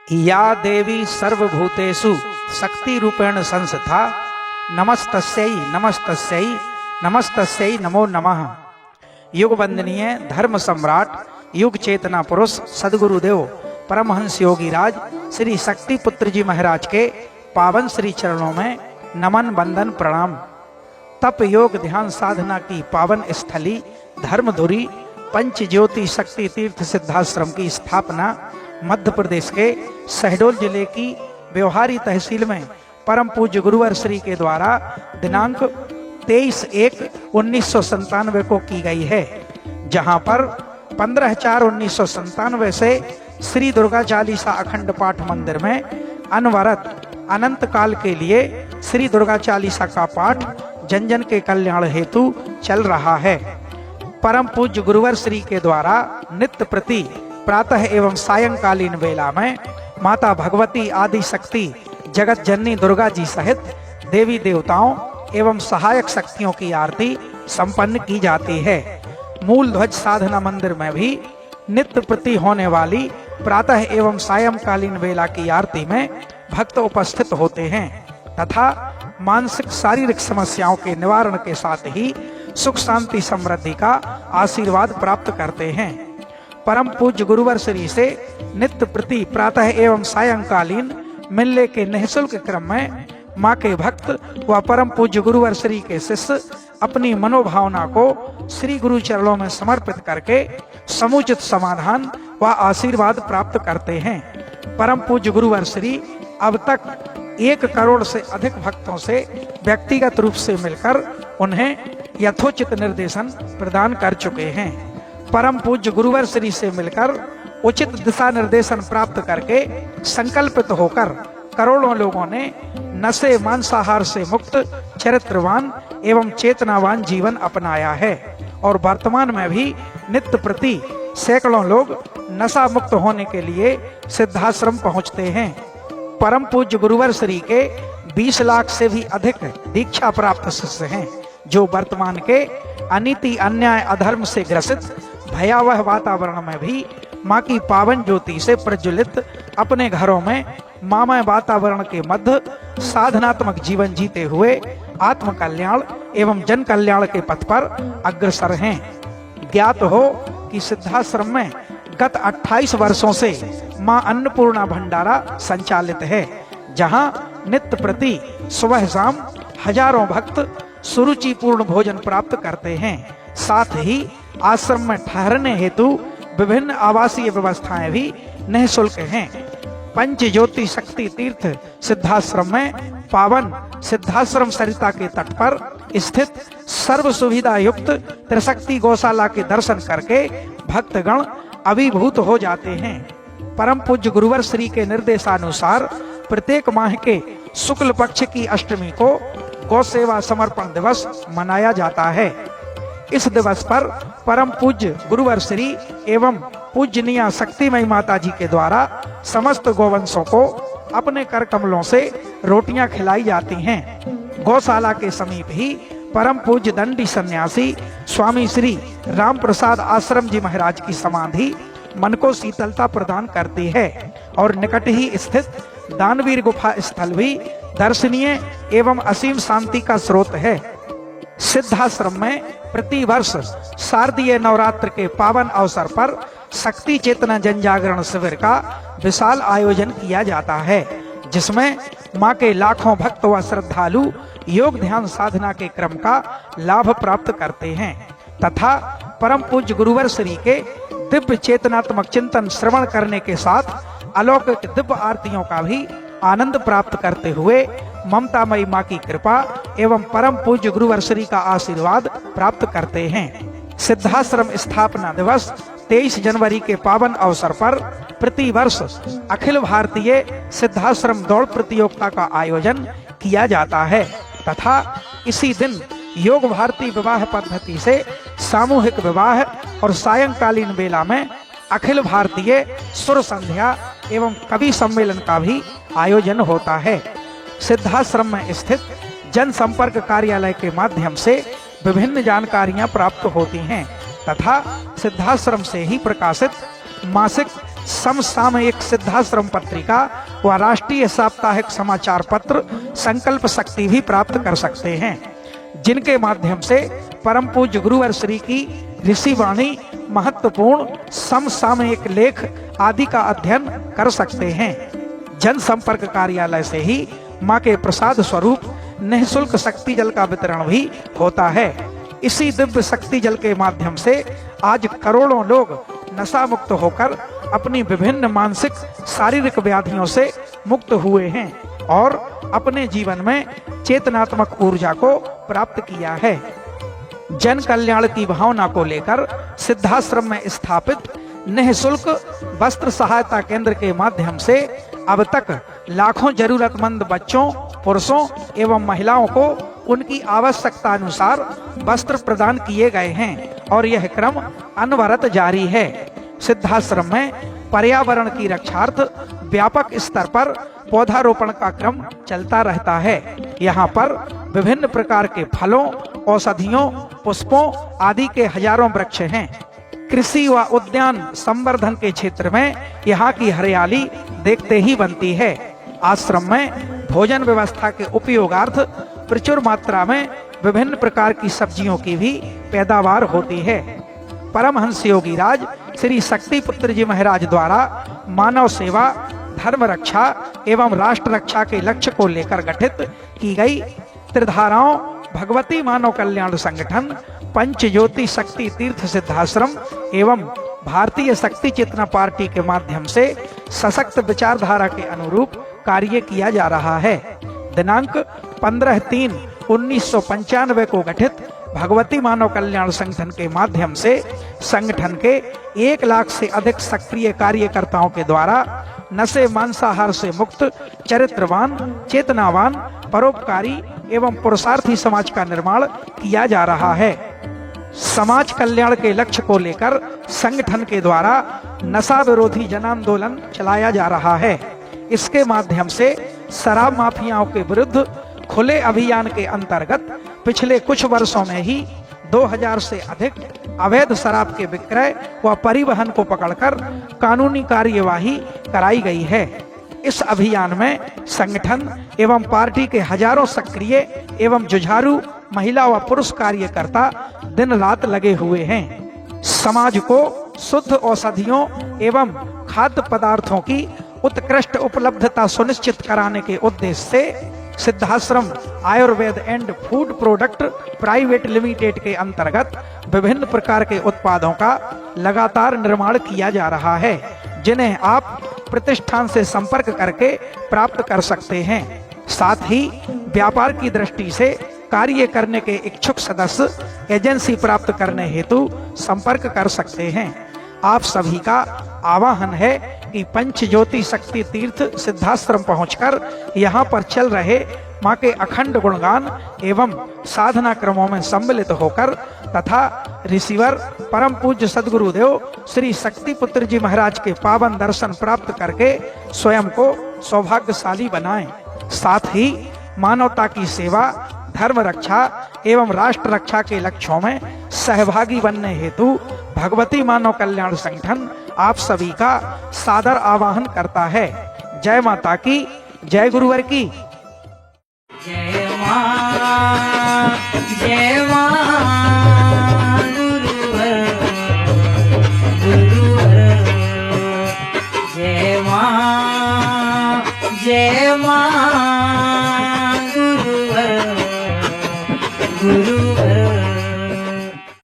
या देवी सर्वभूतेषु शक्ति रूपेण संस्था नमस्तस्यै नमस्तस्यै नमस्तस्यै नमो नमः। युग वंदनीय धर्म सम्राट युग चेतना पुरुष सदगुरुदेव परमहंस योगी राज श्री शक्ति पुत्र जी महाराज के पावन श्री चरणों में नमन वंदन प्रणाम। तप योग ध्यान साधना की पावन स्थली धर्मधुरी पंच ज्योति शक्ति तीर्थ सिद्धाश्रम की स्थापना मध्य प्रदेश के शहडोल जिले की व्यवहारी तहसील में परम पूज्य गुरुवर श्री के द्वारा दिनांक 23/1/1997 को की गई है, जहां पर 15/4/1997 से श्री दुर्गा चालीसा अखंड पाठ मंदिर में अनवरत अनंत काल के लिए श्री दुर्गा चालीसा का पाठ जन जन के कल्याण हेतु चल रहा है। परम पूज्य गुरुवर श्री के द्वारा नित्य प्रति प्रातः एवं सायंकालीन वेला में माता भगवती आदि शक्ति जगत जननी दुर्गा जी सहित देवी देवताओं एवं सहायक शक्तियों की आरती संपन्न की जाती है। मूल ध्वज साधना मंदिर में भी नित्य प्रति होने वाली प्रातः एवं सायंकालीन वेला की आरती में भक्त उपस्थित होते हैं तथा मानसिक शारीरिक समस्याओं के निवारण के साथ ही सुख शांति समृद्धि का आशीर्वाद प्राप्त करते हैं। परम पूज्य गुरुवर श्री से नित्य प्रति प्रातः एवं सायंकालीन मिलने के निःशुल्क क्रम में माँ के भक्त व परम पूज्य गुरुवर श्री के शिष्य अपनी मनोभावना को श्री गुरु चरणों में समर्पित करके समुचित समाधान व आशीर्वाद प्राप्त करते हैं। परम पूज्य गुरुवर श्री अब तक 1 करोड़ से अधिक भक्तों से व्यक्तिगत रूप से मिलकर उन्हें यथोचित निर्देशन प्रदान कर चुके हैं। परम पूज्य गुरुवर श्री से मिलकर उचित दिशा निर्देशन प्राप्त करके संकल्पित होकर करोड़ों लोगों ने नशे मांसाहार से मुक्त चरित्रवान एवं चेतनावान जीवन अपनाया है और वर्तमान में भी नित्य प्रति सैकड़ों लोग नशा मुक्त होने के लिए सिद्धाश्रम पहुंचते हैं। परम पूज्य गुरुवर श्री के 20 लाख से भी अधिक दीक्षा प्राप्त शिष्य हैं, जो वर्तमान के अनीति अन्याय अधर्म से ग्रसित भयावह वातावरण में भी माँ की पावन ज्योति से प्रज्वलित अपने घरों में मामय वातावरण के मध्य साधनात्मक जीवन जीते हुए आत्म कल्याण एवं जन कल्याण के पथ पर अग्रसर हैं। ज्ञात हो कि सिद्धाश्रम में गत 28 वर्षों से माँ अन्नपूर्णा भंडारा संचालित है, जहां नित्य प्रति सुबह शाम हजारों भक्त सुरुचिपूर्ण भोजन प्राप्त करते हैं। साथ ही आश्रम में ठहरने हेतु विभिन्न आवासीय व्यवस्थाएं भी निःशुल्क हैं। पंच ज्योति शक्ति तीर्थ सिद्धाश्रम में पावन सिद्धाश्रम सरिता के तट पर स्थित सर्व सुविधा युक्त त्रिशक्ति गौशाला के दर्शन करके भक्तगण अभिभूत हो जाते हैं। परम पूज्य गुरुवर श्री के निर्देशानुसार प्रत्येक माह के शुक्ल पक्ष की अष्टमी को गौ सेवा समर्पण दिवस मनाया जाता है। इस दिवस पर परम पूज्य गुरुवर श्री एवं पूजनीय शक्तिमयी माता जी के द्वारा समस्त गोवंशों को अपने कर कमलों से रोटियां खिलाई जाती हैं। गौशाला के समीप ही परम पूज्य दंडी सन्यासी स्वामी श्री राम प्रसाद आश्रम जी महाराज की समाधि मन को शीतलता प्रदान करती है और निकट ही स्थित दानवीर गुफा स्थल भी दर्शनीय एवं असीम शांति का स्रोत है। सिद्धाश्रम में प्रति वर्ष शारदीय नवरात्र के पावन अवसर पर शक्ति चेतना जन जागरण शिविर का विशाल आयोजन किया जाता है, जिसमें माँ के लाखों भक्त व श्रद्धालु योग ध्यान साधना के क्रम का लाभ प्राप्त करते हैं तथा परम पूज्य गुरुवर श्री के दिव्य चेतनात्मक चिंतन श्रवण करने के साथ अलौकिक दिव्य आरतियों का भी आनंद प्राप्त करते हुए ममतामयी माँ की कृपा एवं परम पूज्य गुरुवर श्री का आशीर्वाद प्राप्त करते हैं। सिद्धाश्रम स्थापना दिवस 23 जनवरी के पावन अवसर पर प्रति वर्ष अखिल भारतीय सिद्धाश्रम दौड़ प्रतियोगिता का आयोजन किया जाता है तथा इसी दिन योग भारती विवाह पद्धति से सामूहिक विवाह और सायंकालीन वेला में अखिल भारतीय सुर संध्या एवं कवि सम्मेलन का भी आयोजन होता है। सिद्धाश्रम में स्थित जनसंपर्क कार्यालय के माध्यम से विभिन्न जानकारियां प्राप्त होती हैं तथा सिद्धाश्रम से ही प्रकाशित मासिक समसामयिक सिद्धाश्रम पत्रिका व राष्ट्रीय साप्ताहिक समाचार पत्र संकल्प शक्ति भी प्राप्त कर सकते हैं, जिनके माध्यम से परम पूज्य गुरुवर श्री की ऋषि वाणी, महत्वपूर्ण समसामयिक लेख आदि का अध्ययन कर सकते हैं। जनसंपर्क कार्यालय से ही माँ के प्रसाद स्वरूप निःशुल्क शक्ति जल का वितरण भी होता है। इसी दिव्य शक्ति जल के माध्यम से आज करोड़ों लोग नशा मुक्त होकर अपनी विभिन्न मानसिक शारीरिक व्याधियों से मुक्त हुए हैं और अपने जीवन में चेतनात्मक ऊर्जा को प्राप्त किया है। जन कल्याण की भावना को लेकर सिद्धाश्रम में स्थापित निःशुल्क वस्त्र सहायता केंद्र के माध्यम से अब तक लाखों जरूरतमंद बच्चों, पुरुषों एवं महिलाओं को उनकी आवश्यकता अनुसार वस्त्र प्रदान किए गए हैं और यह क्रम अनवरत जारी है। सिद्धाश्रम में पर्यावरण की रक्षार्थ व्यापक स्तर पर पौधारोपण का क्रम चलता रहता है। यहाँ पर विभिन्न प्रकार के फलों, औषधियों, पुष्पों आदि के हजारों वृक्ष हैं। कृषि व उद्यान संवर्धन के क्षेत्र में यहाँ की हरियाली देखते ही बनती है। आश्रम में भोजन व्यवस्था के उपयोगार्थ प्रचुर मात्रा में विभिन्न प्रकार की सब्जियों की भी पैदावार होती है। परमहंस योगी राज श्री शक्ति पुत्र जी महाराज द्वारा मानव सेवा, धर्म रक्षा एवं राष्ट्र रक्षा के लक्ष्य को लेकर गठित की गई त्रिधाराओं भगवती मानव कल्याण संगठन, पंच ज्योति शक्ति तीर्थ सिद्धाश्रम एवं भारतीय शक्ति चेतना पार्टी के माध्यम से सशक्त विचारधारा के अनुरूप कार्य किया जा रहा है। दिनांक 15/3/1995 को गठित भगवती मानव कल्याण संगठन के माध्यम से संगठन के 1 लाख से अधिक सक्रिय कार्यकर्ताओं के द्वारा नशे मांसाहार से मुक्त, चरित्रवान, चेतनावान, परोपकारी एवं पुरुषार्थी समाज का निर्माण किया जा रहा है। समाज कल्याण के लक्ष्य को लेकर संगठन के द्वारा नशा विरोधी जन आंदोलन चलाया जा रहा है। इसके माध्यम से शराब माफियाओं के विरुद्ध खुले अभियान के अंतर्गत पिछले कुछ वर्षों में ही 2000 से अधिक अवैध शराब के विक्रय व परिवहन को पकड़कर कानूनी कार्यवाही कराई गई है। इस अभियान में संगठन एवं पार्टी के हजारों सक्रिय एवं जुझारू महिला व पुरुष कार्यकर्ता दिन रात लगे हुए हैं। समाज को शुद्ध औषधियों एवं खाद्य पदार्थों की उत्कृष्ट उपलब्धता सुनिश्चित कराने के उद्देश्य से Siddhashram Ayurveda and food product private limited के अंतर्गत विभिन्न प्रकार के उत्पादों का लगातार निर्माण किया जा रहा है, जिन्हें आप प्रतिष्ठान से संपर्क करके प्राप्त कर सकते हैं। साथ ही व्यापार की दृष्टि से कार्य करने के इच्छुक सदस्य एजेंसी प्राप्त करने हेतु संपर्क कर सकते हैं। आप सभी का आह्वान है कि पंच ज्योति शक्ति तीर्थ सिद्धाश्रम पहुंचकर यहाँ पर चल रहे माँ के अखंड गुणगान एवं साधना क्रमों में सम्मिलित होकर तथा रिसीवर परम पूज्य सदगुरुदेव श्री शक्ति पुत्र जी महाराज के पावन दर्शन प्राप्त करके स्वयं को सौभाग्यशाली बनाएं। साथ ही मानवता की सेवा, धर्म रक्षा एवं राष्ट्र रक्षा के लक्ष्यों में सहभागी बनने हेतु भगवती मानव कल्याण संगठन आप सभी का सादर आवाहन करता है। जय माता की, जय गुरुवर की। जय मां, जय मां, गुरुवर, गुरुवर, जय मां, जय मां, गुरुवर, गुरुवर।